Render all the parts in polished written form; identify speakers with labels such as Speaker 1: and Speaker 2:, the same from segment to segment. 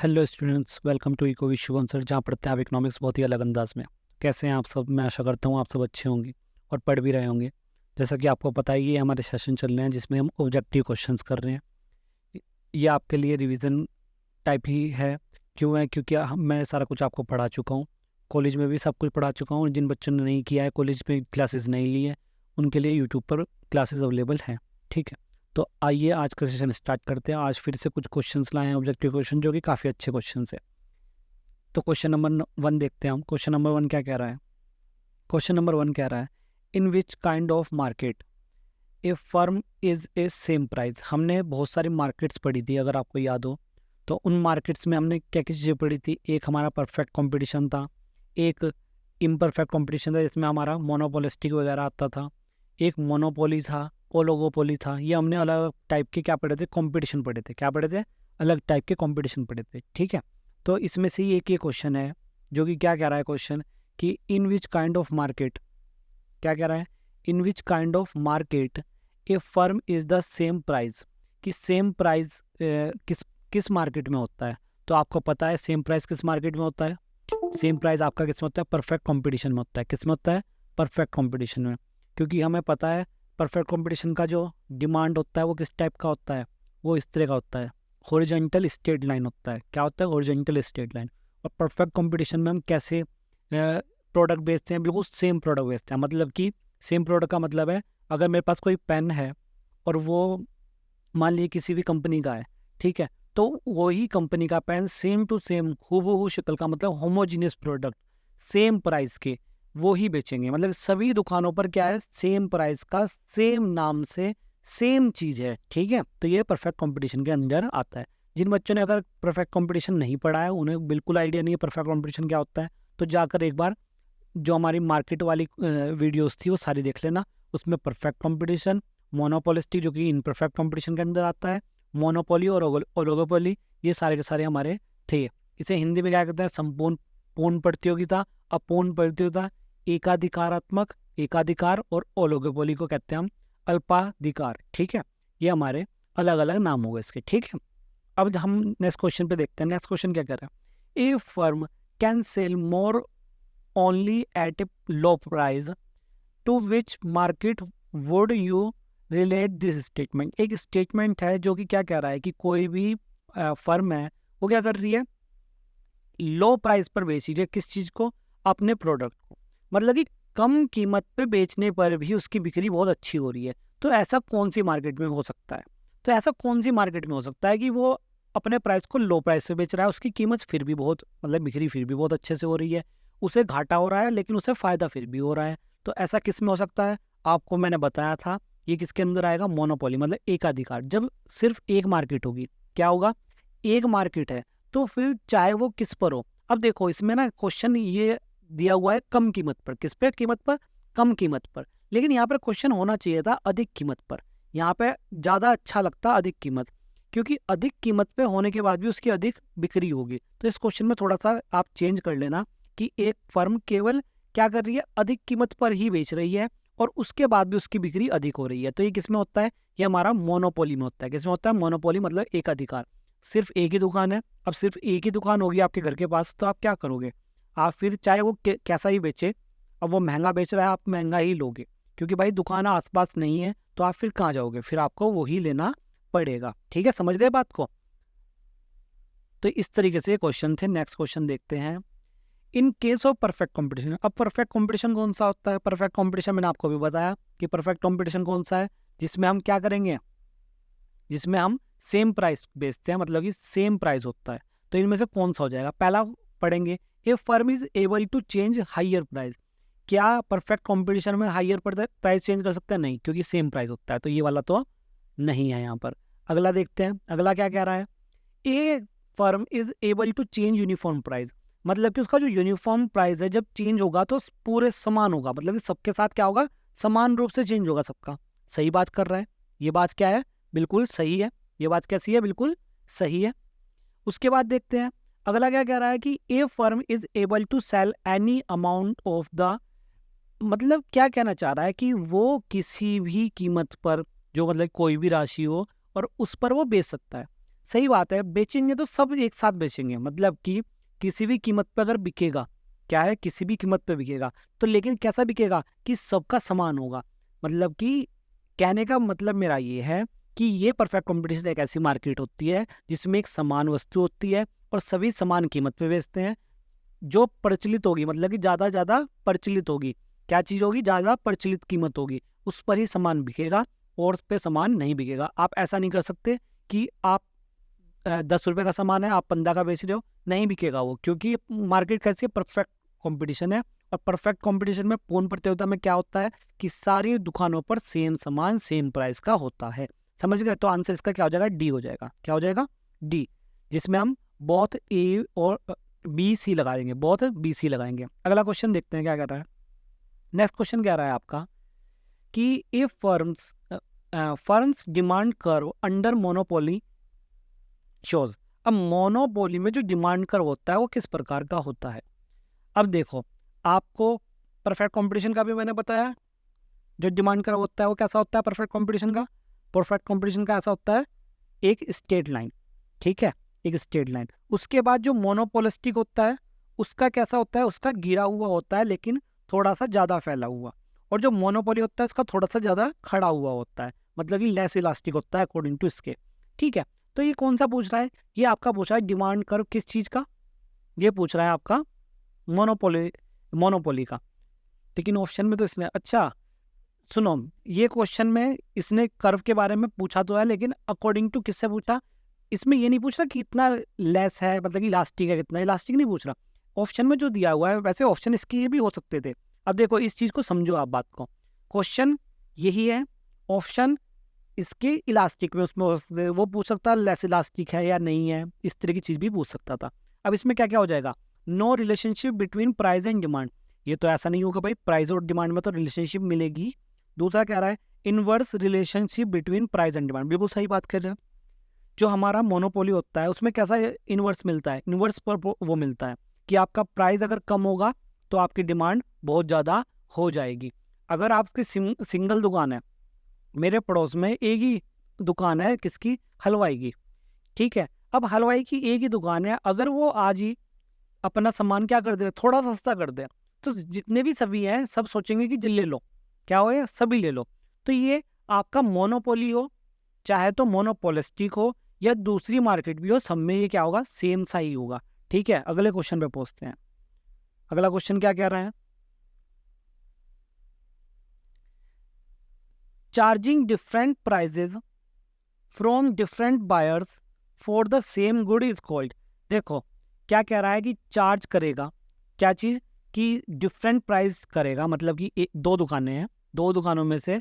Speaker 1: Hello students, welcome to eco Vishwa sir, जहाँ पढ़ते हैं आप इकोनॉमिक्स बहुत ही अलग अंदाज में। कैसे हैं आप सब? मैं आशा करता हूँ आप सब अच्छे होंगे और पढ़ भी रहे होंगे। जैसा कि आपको पता ही है, हमारे सेशन चल रहे हैं जिसमें हम ऑब्जेक्टिव क्वेश्चंस कर रहे हैं। ये आपके लिए रिवीजन टाइप ही है। क्यों है? क्योंकि मैं सारा कुछ आपको पढ़ा चुका हूँ। कॉलेज में भी सब कुछ पढ़ा चुका हूँ। जिन बच्चों ने नहीं किया है, कॉलेज में क्लासेस नहीं ली है, उनके लिए यूट्यूब पर क्लासेस अवेलेबल हैं। ठीक है, तो आइए आज का सेशन स्टार्ट करते हैं। आज फिर से कुछ क्वेश्चंस लाए हैं, ऑब्जेक्टिव क्वेश्चन, जो कि काफ़ी अच्छे क्वेश्चंस है। तो क्वेश्चन नंबर 1 देखते हैं हम। क्वेश्चन नंबर 1 क्या कह रहा है? क्वेश्चन नंबर 1 कह रहा है, in which kind of market a firm is a same price. हमने बहुत सारी मार्केट्स पढ़ी थी, अगर आपको याद हो तो उन मार्केट्स में हमने क्या क्या चीज़ें पढ़ी थी। एक हमारा परफेक्ट कंपटीशन था, एक इम्परफेक्ट कंपटीशन था जिसमें हमारा मोनोपोलिस्टिक वगैरह आता था, एक मोनोपोली था, ओलिगोपोली था। ये हमने अलग अलग टाइप के क्या पढ़े थे, कंपटीशन पढ़े थे। क्या पढ़े थे? अलग टाइप के कंपटीशन पढ़े थे। ठीक है, तो इसमें से ही एक ये क्वेश्चन है जो कि क्या कह रहा है क्वेश्चन, कि in which kind of market, क्या कह रहा है, in which kind of market a firm is the same price. कि सेम प्राइस किस किस मार्केट में होता है? तो आपको पता है सेम प्राइस किस मार्केट में होता है। सेम प्राइस आपका किस में होता है? परफेक्ट कंपटीशन में होता है। किस में होता है? परफेक्ट कंपटीशन में। क्योंकि हमें पता है परफेक्ट कंपटीशन का जो डिमांड होता है वो किस टाइप का होता है, वो इस तरह का होता है, हॉरिजॉन्टल स्ट्रेट लाइन होता है। क्या होता है? Horizontal straight line. और परफेक्ट कंपटीशन में हम कैसे प्रोडक्ट बेचते हैं? बिल्कुल सेम प्रोडक्ट बेचते हैं। मतलब कि सेम प्रोडक्ट का मतलब है, अगर मेरे पास कोई पेन है और वो मान लीजिए किसी भी कंपनी का है, ठीक है, तो वही कंपनी का पेन सेम टू सेम हूबहू शक्ल का, मतलब होमोजीनियस प्रोडक्ट सेम प्राइस के वो ही बेचेंगे। मतलब सभी दुकानों पर क्या है, सेम प्राइस का, सेम नाम से सेम चीज़ है। ठीक है, तो ये परफेक्ट कंपटीशन के अंदर आता है। जिन बच्चों ने अगर परफेक्ट कंपटीशन नहीं पढ़ा है, उन्हें बिल्कुल आइडिया नहीं है परफेक्ट कंपटीशन क्या होता है, तो जाकर एक बार जो हमारी मार्केट वाली वीडियोस थी वो सारी देख लेना। उसमें परफेक्ट कंपटीशन, मोनोपोलिस्टिक जो कि इनपरफेक्ट कंपटीशन के अंदर आता है, मोनोपोली और ओलिगोपोली, ये सारे के सारे हमारे थे। इसे हिंदी में क्या कहते हैं? संपूर्ण पूर्ण प्रतियोगिता, अपूर्ण प्रतियोगिता, एकाधिकारात्मक, एकाधिकार, और ओलिगोपोली को कहते हैं हम अल्पाधिकार। ठीक है, ये हमारे अलग अलग नाम हो गए इसके। ठीक है, अब हम नेक्स्ट क्वेश्चन पे देखते हैं। नेक्स्ट क्वेश्चन क्या कह रहा है, a firm can sell more only at a low price, to which market would you relate this statement। एक स्टेटमेंट है जो कि क्या कह रहा है कि कोई भी फर्म है वो क्या कर रही है, लो प्राइस पर बेच रही है। किस चीज़ को? अपने प्रोडक्ट को। मतलब कि कम कीमत पे बेचने पर भी उसकी बिक्री बहुत अच्छी हो रही है। तो ऐसा कौन सी मार्केट में हो सकता है? तो ऐसा कौन सी मार्केट में हो सकता है कि वो अपने प्राइस को लो प्राइस से बेच रहा है, उसकी कीमत फिर भी बहुत, मतलब बिक्री फिर भी बहुत अच्छे से हो रही है, उसे घाटा हो रहा है लेकिन उसे फ़ायदा फिर भी हो रहा है। तो ऐसा किस में हो सकता है? आपको मैंने बताया था ये किसके अंदर आएगा, मोनोपोली, मतलब एकाधिकार। जब सिर्फ एक मार्केट होगी, क्या होगा, एक मार्केट है, तो फिर चाहे वो किस पर हो। अब देखो इसमें ना क्वेश्चन ये दिया हुआ है कम कीमत पर। किस पे कीमत पर? कम कीमत पर। लेकिन यहाँ पर क्वेश्चन होना चाहिए था अधिक कीमत पर। यहाँ पे ज़्यादा अच्छा लगता अधिक कीमत, क्योंकि अधिक कीमत पे होने के बाद भी उसकी अधिक बिक्री होगी। तो इस क्वेश्चन में थोड़ा सा आप चेंज कर लेना कि एक फर्म केवल क्या कर रही है, अधिक कीमत पर ही बेच रही है और उसके बाद भी उसकी बिक्री अधिक हो रही है। तो ये किस में होता है? ये हमारा मोनोपोली में होता है। किस में होता है? मोनोपोली, मतलब एक अधिकार। सिर्फ एक ही दुकान है, अब सिर्फ एक ही दुकान होगी आपके घर के पास, तो आप क्या करोगे? आप फिर चाहे वो कैसा ही बेचे, अब वो महंगा बेच रहा है, आप महंगा ही लोगे, क्योंकि भाई दुकान आसपास नहीं है, तो आप फिर कहाँ जाओगे? फिर आपको वही लेना पड़ेगा। ठीक है, समझ गए बात को? तो इस तरीके से क्वेश्चन थे। नेक्स्ट क्वेश्चन देखते हैं, in case of perfect competition. अब परफेक्ट कंपटीशन कौन सा होता है? परफेक्ट कंपटीशन मैंने आपको भी बताया कि परफेक्ट कंपटीशन कौन सा है, जिसमें हम क्या करेंगे, जिसमें हम सेम प्राइस बेचते हैं, मतलब कि सेम प्राइस होता है। तो इनमें से कौन सा हो जाएगा? पहला पढ़ेंगे, a firm is able to change higher price. क्या परफेक्ट कंपटीशन में हायर प्राइस चेंज कर सकते हैं? नहीं, क्योंकि सेम प्राइस होता है। तो ये वाला तो नहीं है यहाँ पर। अगला देखते हैं, अगला क्या कह रहा है, a firm is able to change uniform price. मतलब कि उसका जो यूनिफॉर्म प्राइस है जब चेंज होगा तो पूरे समान होगा, मतलब कि सबके साथ क्या होगा, समान रूप से चेंज होगा सबका। सही बात कर रहा है, ये बात क्या है, बिल्कुल सही है। ये बात कैसी है? बिल्कुल सही है। उसके बाद देखते हैं अगला क्या कह रहा है, कि a firm is able to sell any amount of the, मतलब क्या कहना चाह रहा है कि वो किसी भी कीमत पर, जो मतलब कोई भी राशि हो, और उस पर वो बेच सकता है। सही बात है, बेचेंगे तो सब एक साथ बेचेंगे, मतलब कि किसी भी कीमत पे अगर बिकेगा, क्या है, किसी भी कीमत पे बिकेगा, तो लेकिन कैसा बिकेगा कि सबका समान होगा। मतलब कि कहने का मतलब मेरा ये है कि ये परफेक्ट कंपटीशन एक ऐसी मार्केट होती है जिसमें एक समान वस्तु होती है और सभी समान कीमत पे बेचते हैं। जो प्रचलित होगी, मतलब कि ज़्यादा प्रचलित होगी, क्या चीज़ होगी, ज़्यादा प्रचलित कीमत होगी, उस पर ही सामान बिकेगा और उस पर सामान नहीं बिकेगा। आप ऐसा नहीं कर सकते कि आप 10 रुपये का सामान है, आप 15 का बेच रहे हो, नहीं बिकेगा वो, क्योंकि मार्केट कैसी है, परफेक्ट कंपटीशन है। और परफेक्ट कंपटीशन में, पूर्ण प्रतियोगिता में क्या होता है कि सारी दुकानों पर सेम सामान सेम प्राइस का होता है। समझ गए? तो आंसर इसका क्या हो जाएगा, डी हो जाएगा। क्या हो जाएगा, डी, जिसमें हम बोथ ए और बी सी लगाएंगे, बोथ बी सी लगाएंगे। अगला क्वेश्चन देखते हैं क्या कह रहा है। नेक्स्ट क्वेश्चन कह रहा है आपका कि if firms demand curve under monopoly shows. अब मोनोपोली में जो डिमांड कर्व होता है वो किस प्रकार का होता है। अब देखो, आपको परफेक्ट कंपटीशन का भी मैंने बताया, जो डिमांड कर्व होता है वो कैसा होता है परफेक्ट कंपटीशन का। परफेक्ट कंपटीशन का ऐसा होता है, एक स्ट्रेट लाइन, ठीक है, एक स्ट्रेट लाइन। उसके बाद जो मोनोपोलिस्टिक होता है उसका कैसा होता है, उसका गिरा हुआ होता है लेकिन थोड़ा सा ज़्यादा फैला हुआ। और जो मोनोपोली होता है उसका थोड़ा सा ज़्यादा खड़ा हुआ होता है, मतलब कि लेस इलास्टिक होता है अकॉर्डिंग टू इसके। ठीक है, तो ये कौन सा पूछ रहा है, ये आपका पूछ रहा है डिमांड कर्व किस चीज़ का, ये पूछ रहा है आपका मोनोपोली का। लेकिन ऑप्शन में तो इसने, अच्छा सुनो, ये क्वेश्चन में इसने कर्व के बारे में पूछा तो है, लेकिन अकॉर्डिंग टू किससे पूछा, इसमें ये नहीं पूछ रहा कि कितना लेस है, मतलब कि इलास्टिक है, कितना इलास्टिक नहीं पूछ रहा। ऑप्शन में जो दिया हुआ है, वैसे ऑप्शन इसके ये भी हो सकते थे। अब देखो इस चीज़ को समझो आप बात को, क्वेश्चन यही है, ऑप्शन इसके इलास्टिक में उसमें वो पूछ सकता है लेस इलास्टिक है या नहीं है, इस तरह की चीज़ भी पूछ सकता था। अब इसमें क्या क्या हो जाएगा, no relationship between price and demand, ये तो ऐसा नहीं होगा भाई, प्राइस और डिमांड में तो रिलेशनशिप मिलेगी। दूसरा कह रहा है inverse relationship between price and demand, बिल्कुल सही बात कर रहे हैं। जो हमारा मोनोपोली होता है उसमें कैसा इनवर्स मिलता है, इनवर्स पर वो मिलता है कि आपका प्राइस अगर कम होगा तो आपकी डिमांड बहुत ज़्यादा हो जाएगी। अगर आपकी सिंगल दुकान है, मेरे पड़ोस में एक ही दुकान है किसकी, हलवाई की, ठीक है, अब हलवाई की एक ही दुकान है, अगर वो आज ही अपना सामान क्या कर दे, थोड़ा सस्ता कर दे, तो जितने भी सभी हैं सब सोचेंगे कि ले लो, क्या हो, या सभी ले लो। तो ये आपका मोनोपोली हो, चाहे तो मोनोपोलिस्टिक हो या दूसरी मार्केट भी हो, सब में ये क्या होगा, सेम सा ही होगा। ठीक है, अगले क्वेश्चन पे पहुंचते हैं। अगला क्वेश्चन क्या कह रहा है, charging different prices from different buyers for the same good is called. देखो क्या कह रहा है कि चार्ज करेगा, क्या चीज़, कि डिफरेंट प्राइस करेगा, मतलब कि दो दुकानें हैं, दो दुकानों में से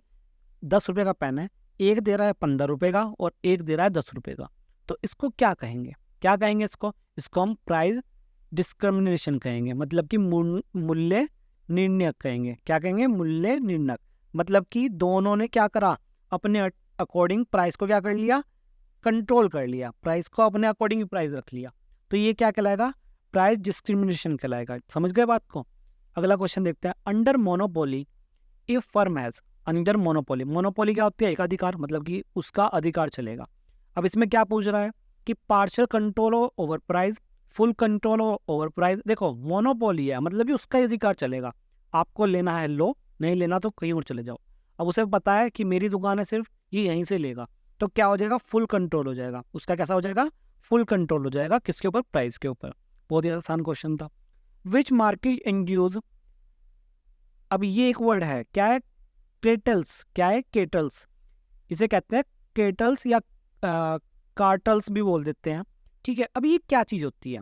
Speaker 1: 10 रुपये का पेन है, एक दे रहा है 15 रुपये का और एक दे रहा है 10 रुपये का, तो इसको क्या कहेंगे, क्या कहेंगे इसको हम प्राइस डिस्क्रिमिनेशन कहेंगे, मतलब कि मूल्य निर्णयक कहेंगे। क्या कहेंगे, मूल्य निर्णयक, मतलब कि दोनों ने क्या करा, अपने अकॉर्डिंग प्राइस को क्या कर लिया, कंट्रोल कर लिया, प्राइस को अपने अकॉर्डिंग प्राइस रख लिया, तो ये क्या कहलाएगा, प्राइस डिस्क्रिमिनेशन कहलाएगा। समझ गए बात को। अगला क्वेश्चन देखते हैं, under monopoly if firm has, under monopoly, monopoly क्या होती है, एक अधिकार, मतलब कि उसका अधिकार चलेगा। अब इसमें क्या पूछ रहा है कि partial control over price, full control over price. देखो मोनोपोली है, मतलब कि उसका अधिकार चलेगा, आपको लेना है लो, नहीं लेना तो कहीं और चले जाओ। अब उसे पता है कि मेरी दुकान है सिर्फ, ये यहीं से लेगा, तो क्या हो जाएगा, फुल कंट्रोल हो जाएगा उसका। कैसा हो जाएगा, फुल कंट्रोल हो जाएगा, किसके ऊपर, प्राइस के ऊपर। बहुत ही आसान क्वेश्चन था। विच मार्केट इंड्यूज, अब ये एक वर्ड है, क्या है, केटल्स, क्या है, केटल्स, इसे कहते हैं केटल्स या कार्टल्स भी बोल देते हैं। ठीक है, अब ये क्या चीज़ होती है,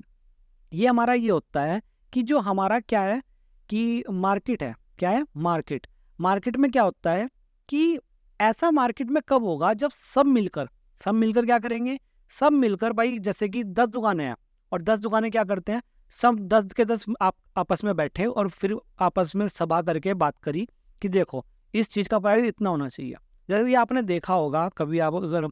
Speaker 1: ये हमारा ये होता है कि जो हमारा क्या है कि मार्केट है, क्या है, मार्केट, मार्केट में क्या होता है कि ऐसा मार्केट में कब होगा, जब सब मिलकर क्या करेंगे, सब मिलकर, भाई जैसे कि 10 दुकानें हैं और 10 दुकानें क्या करते हैं, सब 10 के 10 आप आपस में बैठे और फिर आपस में सभा करके बात करी कि देखो इस चीज़ का प्राइस इतना होना चाहिए। जैसे कि आपने देखा होगा, कभी आप अगर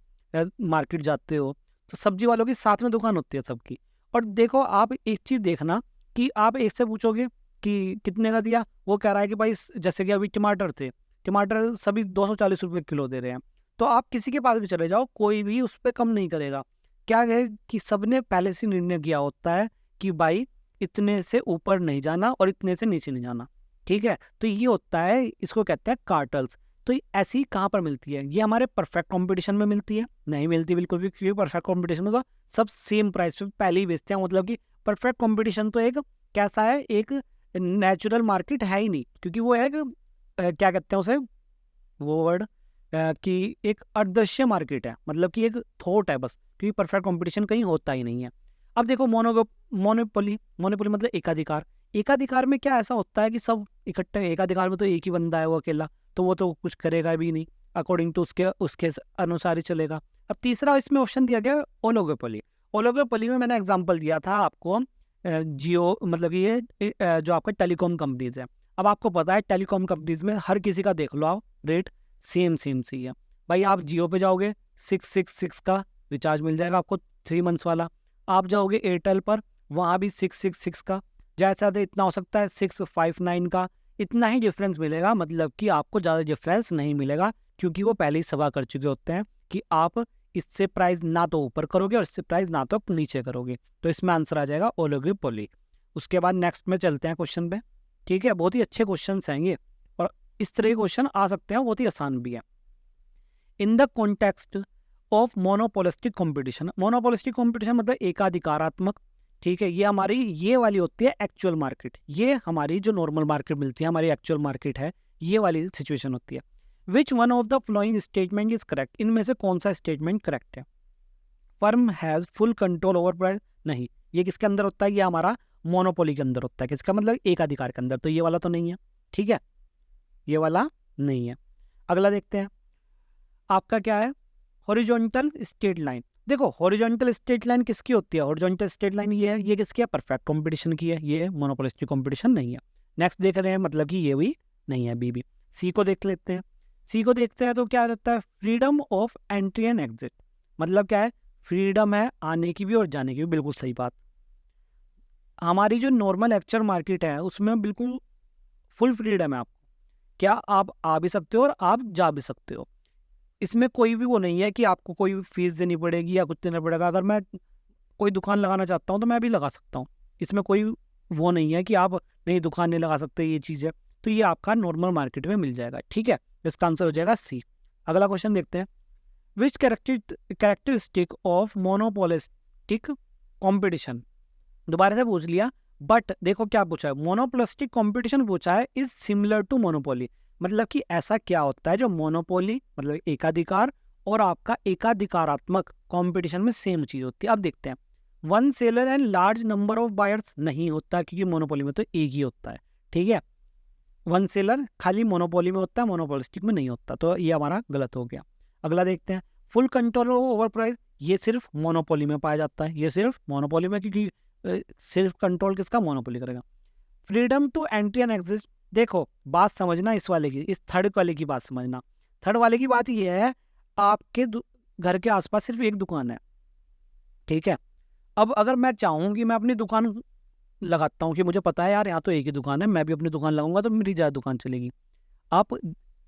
Speaker 1: मार्केट जाते हो तो सब्जी वालों की साथ में दुकान होती है सबकी, और देखो आप एक चीज़ देखना कि आप एक से पूछोगे कि कितने का दिया, वो कह रहा है कि भाई जैसे कि अभी टमाटर थे, टमाटर सभी 240 रुपये किलो दे रहे हैं, तो आप किसी के पास भी चले जाओ, कोई भी उस पर कम नहीं करेगा। क्या है कि सबने पहले से निर्णय किया होता है कि भाई इतने से ऊपर नहीं जाना और इतने से नीचे नहीं जाना, ठीक है। तो ये होता है, इसको कहते हैं कार्टल्स। तो ऐसी कहाँ पर मिलती है? ये हमारे परफेक्ट कंपटीशन में मिलती है? नहीं मिलती बिल्कुल भी, क्योंकि परफेक्ट कंपटीशन में तो सब सेम प्राइस पे पहले ही बेचते हैं। मतलब कि परफेक्ट कंपटीशन तो एक कैसा है, एक नेचुरल मार्केट है ही नहीं, क्योंकि वो एक क्या कहते हैं उसे, वो वर्ड कि एक अदृश्य मार्केट है, मतलब कि एक थॉट है बस, क्योंकि परफेक्ट कंपटीशन कहीं होता ही नहीं है। अब देखो मोनोपोली, मोनोपोली मतलब एकाधिकार। एकाधिकार में क्या ऐसा होता है कि सब इकट्ठे, एकाधिकार में तो एक ही बंदा है वो अकेला, तो वो तो कुछ करेगा भी नहीं, अकॉर्डिंग टू उसके अनुसार ही चलेगा। अब तीसरा इसमें ऑप्शन दिया गया ओलिगोपोली। ओलिगोपोली में मैंने एग्जांपल दिया था आपको जियो, मतलब ये जो आपका टेलीकॉम कंपनीज है। अब आपको पता है टेलीकॉम कंपनीज में हर किसी का देख लो आप रेट सेम सी है भाई। आप जियो पे जाओगे 666 का रिचार्ज मिल जाएगा आपको 3 मंथ्स वाला। आप जाओगे एयरटेल पर, वहाँ भी 666 का, जैसा इतना हो सकता है 659 का, इतना ही डिफरेंस मिलेगा। मतलब कि आपको ज़्यादा डिफरेंस नहीं मिलेगा, क्योंकि वो पहले ही सभा कर चुके होते हैं कि आप इससे प्राइस ना तो ऊपर करोगे और इससे प्राइस ना तो नीचे करोगे। तो इसमें आंसर आ जाएगा ओलिगोपोली। उसके बाद नेक्स्ट में चलते हैं क्वेश्चन पे, ठीक है। बहुत ही अच्छे क्वेश्चन आएंगे और इस तरह के क्वेश्चन आ सकते हैं, बहुत ही आसान भी है। In the context of monopolistic competition, monopolistic competition मतलब एकाधिकारात्मक, ठीक है। ये हमारी ये वाली होती है एक्चुअल मार्केट, ये हमारी जो नॉर्मल मार्केट मिलती है, हमारी एक्चुअल मार्केट है, ये वाली सिचुएशन होती है। Which one of the following statement is correct, इनमें से कौन सा स्टेटमेंट करेक्ट है? Firm has full control over price, नहीं, ये किसके अंदर होता है? ये हमारा मोनोपोली के अंदर होता है। किसका मतलब? एकाधिकार के अंदर। तो ये वाला तो नहीं है, ठीक है, ये वाला नहीं है। अगला देखते हैं, आपका क्या है? Horizontal straight line. देखो हॉरिजॉन्टल स्ट्रेट लाइन किसकी होती है? हॉरिजॉन्टल स्ट्रेट लाइन ये है, ये किसकी है? परफेक्ट कंपटीशन की है, ये मोनोपोलिस्टिक कंपटीशन नहीं है। नेक्स्ट देख रहे हैं, मतलब कि ये भी नहीं है, बी भी। सी को देख लेते हैं, सी को देखते हैं तो क्या रहता है? Freedom of entry and exit. मतलब क्या है? फ्रीडम है आने की भी और जाने की भी, बिल्कुल सही बात। हमारी जो नॉर्मल एक्चुअल मार्केट है उसमें बिल्कुल फुल फ्रीडम है आपको, क्या आप आ भी सकते हो और आप जा भी सकते हो। इसमें कोई भी वो नहीं है कि आपको कोई फीस देनी पड़ेगी या कुछ देना पड़ेगा। अगर मैं कोई दुकान लगाना चाहता हूँ तो मैं भी लगा सकता हूँ, इसमें कोई वो नहीं है कि आप नहीं दुकान नहीं लगा सकते, ये चीज़ है। तो ये आपका नॉर्मल मार्केट में मिल जाएगा, ठीक है। इसका आंसर हो जाएगा सी। अगला क्वेश्चन देखते हैं, विच कैरेक्टरिस्टिक ऑफ मोनोपोलिस्टिक कॉम्पिटिशन, दोबारा से पूछ लिया, बट देखो क्या पूछा है, मोनोपोलिस्टिक कंपटीशन पूछा है, इज सिमिलर टू मोनोपोली। मतलब कि ऐसा क्या होता है जो मोनोपोली मतलब एकाधिकार और आपका एकाधिकारात्मक कंपटीशन में सेम चीज होती है। अब देखते हैं, one seller and large number of buyers नहीं होता, क्योंकि मोनोपोली में तो एक ही होता है, ठीक है। वन सेलर खाली मोनोपोली में होता है, मोनोपोलिस्टिक में नहीं होता, तो ये हमारा गलत हो गया। अगला देखते हैं, फुल कंट्रोल ओवर प्राइस, ये सिर्फ मोनोपोली में पाया जाता है, ये सिर्फ मोनोपोली में, क्योंकि सिर्फ कंट्रोल किसका? मोनोपोली करेगा। Freedom to entry and exit, देखो बात समझना इस वाले की, इस थर्ड वाले की बात समझना। थर्ड वाले की बात ये है, आपके घर के आसपास सिर्फ एक दुकान है, ठीक है। अब अगर मैं चाहूँ कि मैं अपनी दुकान लगाता हूँ, कि मुझे पता है यार यहाँ तो एक ही दुकान है, मैं भी अपनी दुकान लगाऊंगा तो मेरी ज़्यादा दुकान चलेगी। आप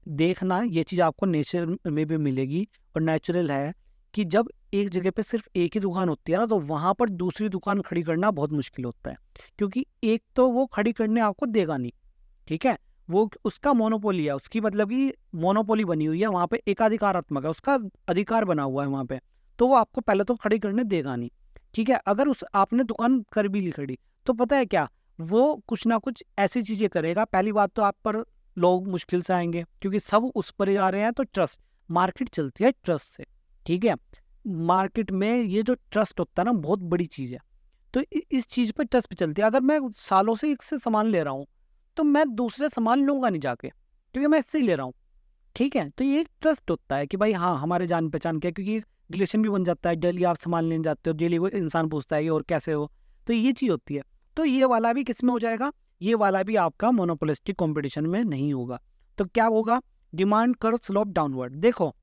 Speaker 1: देखना ये चीज़ आपको नेचर में भी मिलेगी, और नेचुरल है कि जब एक जगह पे सिर्फ एक ही दुकान होती है ना, तो वहाँ पर दूसरी दुकान खड़ी करना बहुत मुश्किल होता है, क्योंकि एक तो वो खड़ी करने आपको देगा नहीं, ठीक है। वो उसका मोनोपोली है, उसकी मतलब कि मोनोपोली बनी हुई है, वहाँ पे एकाधिकारात्मक है, उसका अधिकार बना हुआ है वहाँ पे, तो वो आपको पहले तो खड़ी करने देगा नहीं, ठीक है। अगर उस आपने दुकान कर भी ली खड़ी, तो पता है क्या, वो कुछ ना कुछ ऐसी चीज़ें करेगा। पहली बात तो आप पर लोग मुश्किल से आएंगे, क्योंकि सब उस पर ही आ रहे हैं। तो ट्रस्ट, मार्केट चलती है ट्रस्ट से, ठीक है। मार्केट में ये जो ट्रस्ट होता है ना, बहुत बड़ी चीज़ है। तो इस चीज़ पर ट्रस्ट पे चलती है। अगर मैं सालों से इससे सामान ले रहा हूँ, तो मैं दूसरे सामान लूँगा नहीं जाके, क्योंकि मैं इससे ही ले रहा हूँ, ठीक है। तो ये एक ट्रस्ट होता है कि भाई हाँ हमारे जान पहचान क्या है, क्योंकि रिलेशन भी बन जाता है। डेली आप सामान लेने जाते हो, डेली वो इंसान पूछता है कि और कैसे हो, तो ये चीज़ होती है। तो ये वाला भी किस में हो जाएगा? ये वाला भी आपका मोनोपोलिस्टिक कंपटीशन में नहीं होगा। तो क्या होगा? Demand curve slope downward. देखो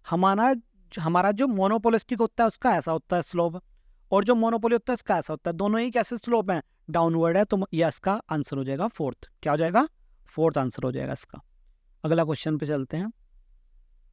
Speaker 1: हमारा हमारा जो मोनोपोलिस्टिक होता है उसका ऐसा होता है स्लोप, और जो मोनोपोली होता है उसका ऐसा होता है, दोनों ही कैसे स्लोप हैं? डाउनवर्ड है। तो ये इसका आंसर हो जाएगा फोर्थ। क्या हो जाएगा? फोर्थ आंसर हो जाएगा इसका। अगला क्वेश्चन पे चलते हैं,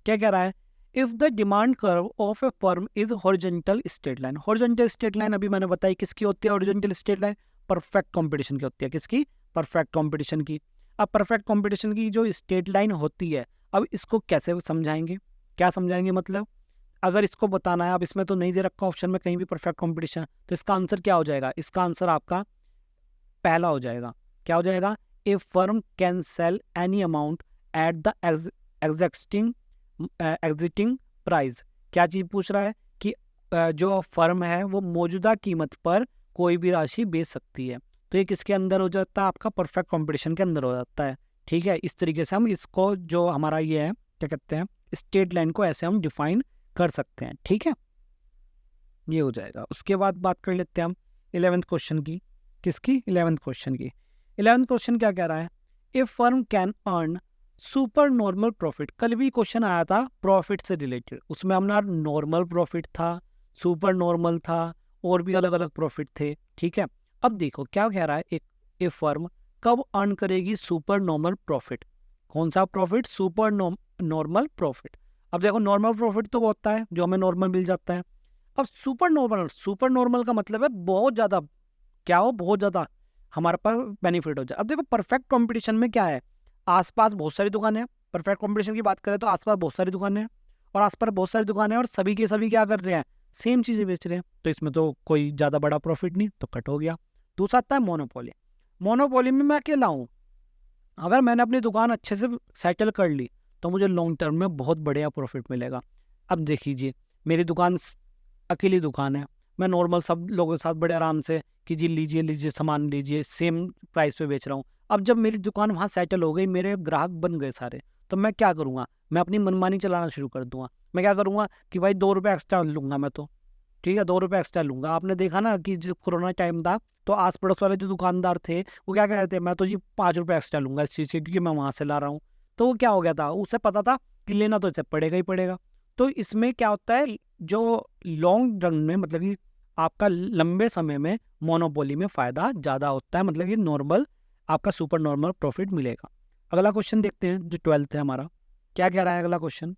Speaker 1: क्या कह रहा है? If the demand curve of A firm is horizontal straight line, horizontal straight line अभी मैंने बताई किसकी होती है, horizontal straight line perfect competition की होती है, किसकी, परफेक्ट कंपटीशन की। अब परफेक्ट कंपटीशन की जो स्ट्रेट लाइन होती है, अब इसको कैसे समझाएंगे, क्या समझाएंगे, मतलब अगर इसको बताना है, अब इसमें तो नहीं दे रखा ऑप्शन में कहीं भी परफेक्ट कंपटीशन, तो इसका आंसर क्या हो जाएगा, इसका आंसर आपका पहला हो जाएगा, क्या हो जाएगा, a firm can sell any amount at the existing exiting price. क्या चीज पूछ रहा है कि जो फर्म है वो मौजूदा कीमत पर कोई भी राशि बेच सकती है, तो ये किसके अंदर हो जाता है, आपका परफेक्ट कंपटीशन के अंदर हो जाता है। ठीक है, इस तरीके से हम इसको, जो हमारा ये है क्या कहते हैं, स्ट्रेट लाइन को ऐसे हम डिफाइन कर सकते हैं। ठीक है, ये हो जाएगा। उसके बाद बात कर लेते हैं हम 11th क्वेश्चन की, किसकी, 11th क्वेश्चन की। 11th क्वेश्चन क्या कह रहा है, a firm can earn super normal profit. कल भी क्वेश्चन आया था प्रॉफिट से रिलेटेड, उसमें हमारा नॉर्मल प्रॉफिट था, सुपर नॉर्मल था, और भी अलग अलग प्रॉफिट थे। ठीक है, अब देखो क्या कह रहा है, एक ए फर्म कब अर्न करेगी सुपर नॉर्मल प्रॉफिट, कौन सा प्रॉफिट, सुपर नॉर्मल प्रॉफिट। अब देखो नॉर्मल प्रॉफिट तो वो होता है जो हमें नॉर्मल मिल जाता है, अब सुपर नॉर्मल, सुपर नॉर्मल का मतलब है बहुत ज्यादा, क्या हो, बहुत ज्यादा हमारे पास बेनिफिट हो जाए। अब देखो परफेक्ट कंपटीशन में क्या है, आसपास बहुत सारी दुकानें हैं, परफेक्ट कंपटीशन की बात करें तो आसपास बहुत सारी दुकानें हैं, और आसपास बहुत सारी दुकानें हैं, और सभी के सभी क्या कर रहे हैं, सेम चीजें बेच रहे हैं, तो इसमें तो कोई ज्यादा बड़ा प्रॉफिट नहीं, तो कट हो गया। दूसरा आता है मोनोपोली। मोनोपोली में मैं अकेला हूँ, अगर मैंने अपनी दुकान अच्छे से सेटल कर ली तो मुझे लॉन्ग टर्म में बहुत बढ़िया प्रॉफिट मिलेगा। अब देख लीजिए, मेरी दुकान अकेली दुकान है, मैं नॉर्मल सब लोगों के साथ बड़े आराम से कि जी लीजिए लीजिए सामान लीजिए, सेम प्राइस पे बेच रहा हूँ। अब जब मेरी दुकान वहाँ सेटल हो गई, मेरे ग्राहक बन गए सारे, तो मैं क्या करूँगा, मैं अपनी मनमानी चलाना शुरू कर दूंगा। मैं क्या करूँगा कि भाई 2 रुपये एक्स्ट्रा लूंगा मैं तो, ठीक है 2 रुपये एक्स्ट्रा लूंगा। आपने देखा ना कि जब कोरोना टाइम था तो आस पड़ोस वाले जो दुकानदार थे वो क्या कह रहे थे, मैं तो जी 5 रुपये एक्स्ट्रा लूंगा इस चीज़ से क्योंकि मैं वहाँ से ला रहा हूँ। तो वो क्या हो गया था, उसे पता था कि लेना तो इसे पड़ेगा ही पड़ेगा। तो इसमें क्या होता है, जो लॉन्ग रन में मतलब कि आपका लंबे समय में मोनोपोली में फ़ायदा ज़्यादा होता है, मतलब कि नॉर्मल आपका सुपर नॉर्मल प्रॉफिट मिलेगा। अगला क्वेश्चन देखते हैं जो 12th है हमारा, क्या कह रहा है अगला क्वेश्चन।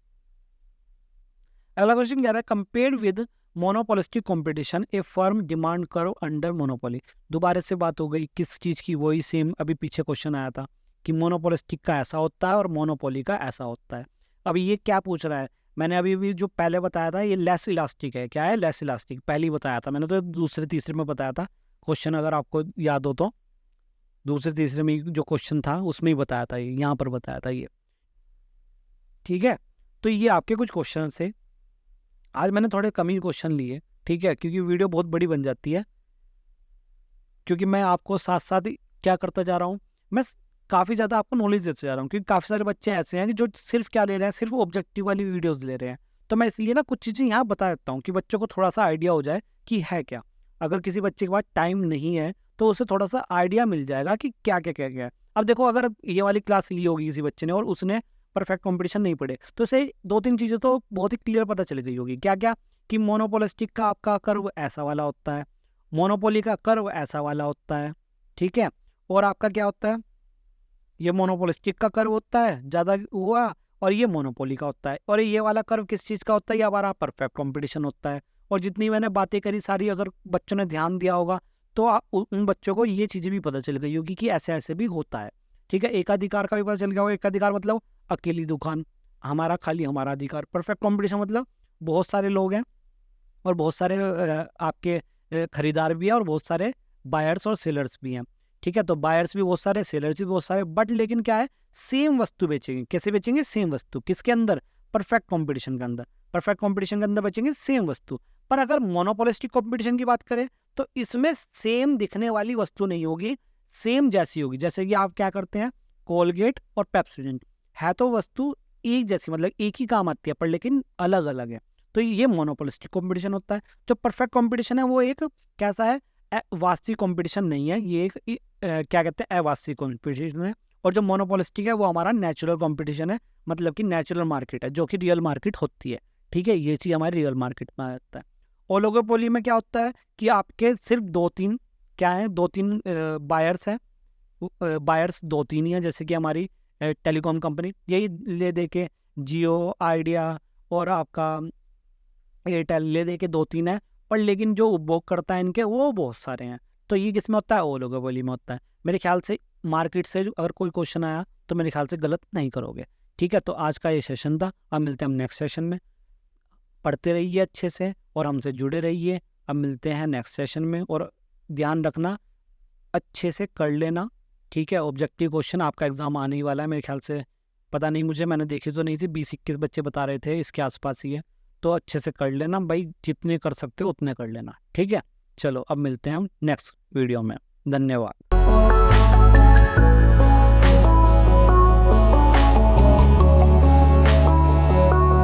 Speaker 1: अगला क्वेश्चन कह रहा है compare with monopolistic competition A firm demand करो अंडर मोनोपोली। दोबारा से बात हो गई किस चीज़ की, वही सेम अभी पीछे क्वेश्चन आया था कि मोनोपोलिस्टिक का ऐसा होता है और मोनोपोली का ऐसा होता है। अब ये क्या पूछ रहा है, मैंने अभी भी जो पहले बताया था ये लेस इलास्टिक है, क्या है, लेस इलास्टिक पहले ही बताया था मैंने, तो दूसरे तीसरे में बताया था क्वेश्चन, अगर आपको याद हो तो दूसरे तीसरे में जो क्वेश्चन था उसमें ही बताया था, ये यहाँ पर बताया था ये। ठीक है, तो ये आपके कुछ क्वेश्चन से, आज मैंने थोड़े कम ही क्वेश्चन लिए, ठीक है, क्योंकि वीडियो बहुत बड़ी बन जाती है, क्योंकि मैं आपको साथ साथ ही क्या करता जा रहा हूँ, मैं काफ़ी ज़्यादा आपको नॉलेज देते जा रहा हूँ, क्योंकि काफ़ी सारे बच्चे ऐसे हैं कि जो सिर्फ क्या ले रहे हैं, सिर्फ ऑब्जेक्टिव वाली वीडियोस ले रहे हैं। तो मैं इसलिए ना कुछ चीज़ें यहाँ बता देता हूँ कि बच्चों को थोड़ा सा आइडिया हो जाए कि है क्या। अगर किसी बच्चे के पास टाइम नहीं है तो उसे थोड़ा सा आइडिया मिल जाएगा कि क्या क्या क्या क्या है। अब देखो अगर ये वाली क्लास ली होगी किसी बच्चे ने और उसने परफेक्ट कॉम्पिटिशन नहीं पढ़े, तो उसे 2-3 चीज़ें तो बहुत ही क्लियर पता चल गई होगी। क्या क्या, कि मोनोपोलिस्टिक का आपका कर्व ऐसा वाला होता है, मोनोपोली का कर्व ऐसा वाला होता है, ठीक है, और आपका क्या होता है, ये मोनोपोलिस्टिक का कर्व होता है ज़्यादा हुआ, और ये मोनोपोली का होता है। और ये वाला कर्व किस चीज़ का होता है, ये हमारा परफेक्ट कंपटीशन होता है। और जितनी मैंने बातें करी सारी अगर बच्चों ने ध्यान दिया होगा तो उन बच्चों को ये चीज़ें भी पता चल गई होगी कि ऐसे ऐसे भी होता है। ठीक है, एकाधिकार का भी पता चल गया होगा, एकाधिकार मतलब अकेली दुकान, हमारा खाली हमारा अधिकार। परफेक्ट कंपटीशन मतलब बहुत सारे लोग हैं और बहुत सारे आपके खरीदार भी हैं और बहुत सारे बायर्स और सेलर्स भी हैं। ठीक है, तो बायर्स भी बहुत सारे, सेलर्स भी बहुत सारे, बट लेकिन क्या है, सेम वस्तु बेचेंगे। कैसे बेचेंगे, सेम वस्तु, किसके अंदर, परफेक्ट कंपटीशन के अंदर। परफेक्ट कंपटीशन के अंदर बेचेंगे सेम वस्तु। पर अगर मोनोपोलिस्टिक कंपटीशन की बात करें तो इसमें सेम दिखने वाली वस्तु नहीं होगी, सेम जैसी होगी। जैसे कि आप क्या करते हैं, कोलगेट और पेप्सोडेंट है तो वस्तु एक जैसी, मतलब एक ही काम आती है पर लेकिन अलग अलग है, तो ये मोनोपोलिस्टिक कंपटीशन होता है। जो परफेक्ट कंपटीशन है वो एक कैसा है, वास्तविक कंपटीशन नहीं है, ये एक क्या कहते हैं, अवास्तविक कंपटीशन है। और जो मोनोपोलिस्टिक है वो हमारा नेचुरल कंपटीशन है, मतलब कि नेचुरल मार्केट है जो कि रियल मार्केट होती है। ठीक है, ये चीज़ हमारी रियल मार्केट में आता है। ओलिगोपोली में क्या होता है कि आपके सिर्फ 2-3 क्या है, 2-3 बायर्स हैं, बायर्स 2-3 ही हैं, जैसे कि हमारी टेलीकॉम कंपनी, यही ले दे के जियो, आइडिया और आपका एयरटेल ले दे के 2-3 है, पर लेकिन जो उपभोग करता है इनके वो बहुत सारे हैं। तो ये किस में होता है? ओलिगोपोली में होता है। मेरे ख्याल से मार्केट से अगर कोई क्वेश्चन आया तो मेरे ख्याल से गलत नहीं करोगे। ठीक है, तो आज का ये सेशन था। अब मिलते हैं हम नेक्स्ट सेशन में। पढ़ते रहिए अच्छे से और हमसे जुड़े रहिए। अब मिलते हैं नेक्स्ट सेशन में, और ध्यान रखना अच्छे से कर लेना। ठीक है, ऑब्जेक्टिव क्वेश्चन आपका एग्जाम आने ही वाला है मेरे ख्याल से। पता नहीं, मुझे मैंने देखी तो नहीं थी, 20-21 बच्चे बता रहे थे, इसके आसपास ही है। तो अच्छे से कर लेना भाई, जितने कर सकते हो उतने कर लेना। ठीक है, चलो अब मिलते हैं हम नेक्स्ट वीडियो में। धन्यवाद।